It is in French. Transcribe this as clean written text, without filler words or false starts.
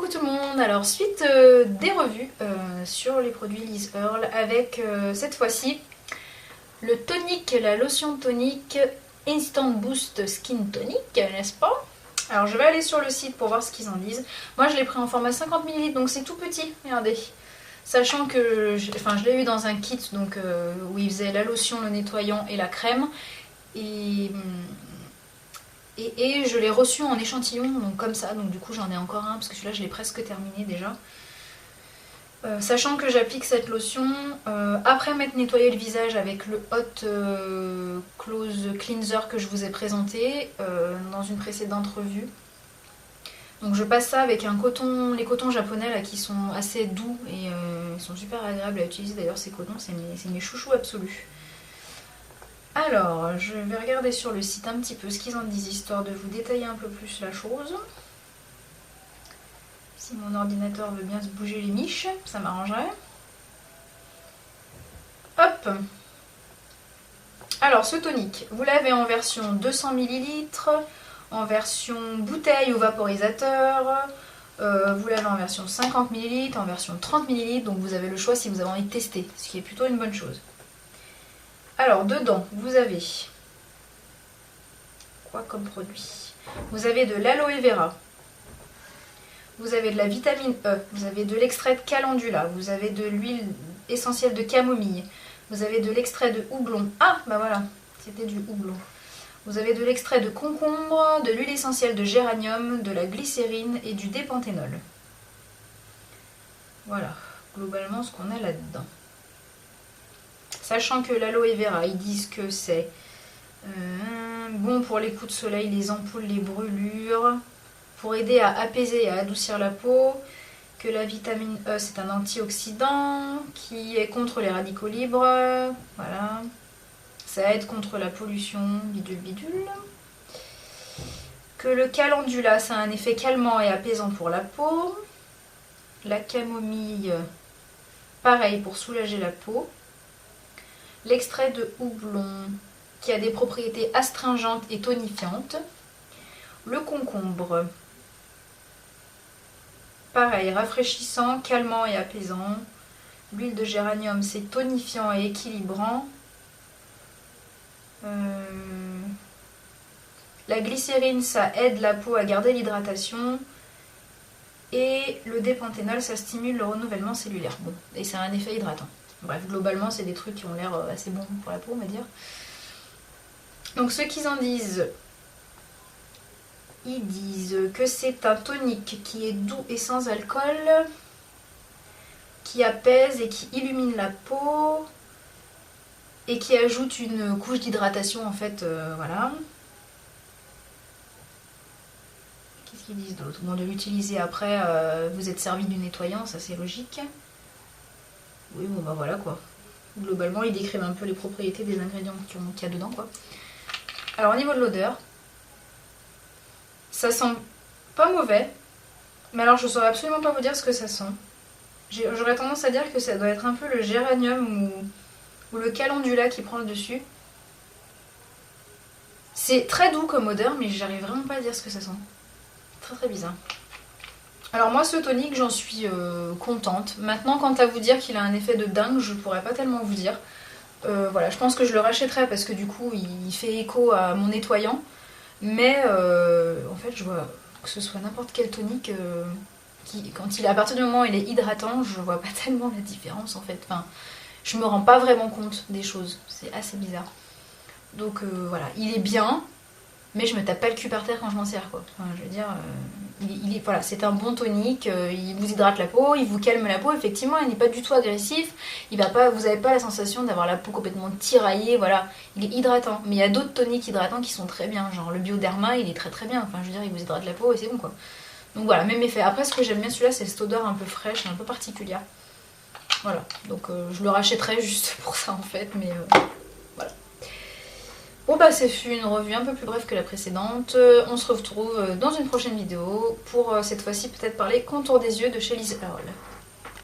Coucou tout le monde, alors suite des revues sur les produits Liz Earle avec cette fois-ci le tonique, la lotion tonique Instant Boost Skin Tonic, n'est-ce pas? Alors je vais aller sur le site pour voir ce qu'ils en disent. Moi je l'ai pris en format 50 ml donc c'est tout petit, regardez. Sachant que je l'ai eu dans un kit donc, où il faisait la lotion, le nettoyant et la crème. Et je l'ai reçu en échantillon, donc comme ça, donc du coup j'en ai encore un parce que celui-là je l'ai presque terminé déjà. Sachant que j'applique cette lotion après m'être nettoyé le visage avec le Hot Close Cleanser que je vous ai présenté dans une précédente revue. Donc je passe ça avec un coton, les cotons japonais là qui sont assez doux et ils sont super agréables à utiliser. D'ailleurs ces cotons c'est mes chouchous absolus. Alors, je vais regarder sur le site un petit peu ce qu'ils en disent, histoire de vous détailler un peu plus la chose. Si mon ordinateur veut bien se bouger les miches, ça m'arrangerait. Hop! Alors, ce tonique, vous l'avez en version 200 ml, en version bouteille ou vaporisateur, vous l'avez en version 50 ml, en version 30 ml, donc vous avez le choix si vous avez envie de tester, ce qui est plutôt une bonne chose. Alors, dedans, vous avez quoi comme produit? Vous avez de l'aloe vera, vous avez de la vitamine E, vous avez de l'extrait de calendula, vous avez de l'huile essentielle de camomille, vous avez de l'extrait de houblon. Ah, bah voilà, c'était du houblon. Vous avez de l'extrait de concombre, de l'huile essentielle de géranium, de la glycérine et du dépanthénol. Voilà, globalement ce qu'on a là-dedans. Sachant que l'aloe vera, ils disent que c'est bon pour les coups de soleil, les ampoules, les brûlures, pour aider à apaiser et à adoucir la peau, que la vitamine E c'est un antioxydant qui est contre les radicaux libres, voilà, ça aide contre la pollution, bidule bidule, que le calendula ça a un effet calmant et apaisant pour la peau, la camomille pareil pour soulager la peau, l'extrait de houblon qui a des propriétés astringentes et tonifiantes. Le concombre, pareil, rafraîchissant, calmant et apaisant. L'huile de géranium, c'est tonifiant et équilibrant. La glycérine, ça aide la peau à garder l'hydratation. Et le dépanthénol, ça stimule le renouvellement cellulaire. Bon, et ça a un effet hydratant. Bref, globalement, c'est des trucs qui ont l'air assez bons pour la peau, on va dire. Donc, ce qu'ils en disent, ils disent que c'est un tonique qui est doux et sans alcool, qui apaise et qui illumine la peau, et qui ajoute une couche d'hydratation, en fait, voilà. Qu'est-ce qu'ils disent d'autre? Bon, de l'utiliser après, vous êtes servi du nettoyant, ça c'est logique. Oui, bon bah voilà quoi. Globalement, ils décrivent un peu les propriétés des ingrédients qu'il y a dedans quoi. Alors au niveau de l'odeur, ça sent pas mauvais. Mais alors je saurais absolument pas vous dire ce que ça sent. J'aurais tendance à dire que ça doit être un peu le géranium ou le calendula qui prend le dessus. C'est très doux comme odeur, mais j'arrive vraiment pas à dire ce que ça sent. Très très bizarre. Alors moi ce tonique j'en suis contente. Maintenant quant à vous dire qu'il a un effet de dingue, je pourrais pas tellement vous dire. Voilà, je pense que je le rachèterai parce que du coup il fait écho à mon nettoyant. Mais en fait je vois que ce soit n'importe quel tonique quand il est à partir du moment où il est hydratant, je vois pas tellement la différence en fait. Enfin, je me rends pas vraiment compte des choses. C'est assez bizarre. Donc voilà, il est bien. Mais je me tape pas le cul par terre quand je m'en sers quoi. Enfin, je veux dire, voilà, c'est un bon tonique, il vous hydrate la peau, il vous calme la peau, effectivement, il n'est pas du tout agressif, vous n'avez pas la sensation d'avoir la peau complètement tiraillée, voilà, il est hydratant. Mais il y a d'autres toniques hydratants qui sont très bien, genre le Bioderma, il est très très bien, enfin je veux dire, il vous hydrate la peau et c'est bon quoi. Donc voilà, même effet. Après ce que j'aime bien celui-là, c'est cette odeur un peu fraîche, un peu particulière. Voilà, donc je le rachèterai juste pour ça en fait, mais voilà. Bon bah c'est fut une revue un peu plus brève que la précédente, on se retrouve dans une prochaine vidéo pour cette fois-ci peut-être parler contour des yeux de chez Liz Earle.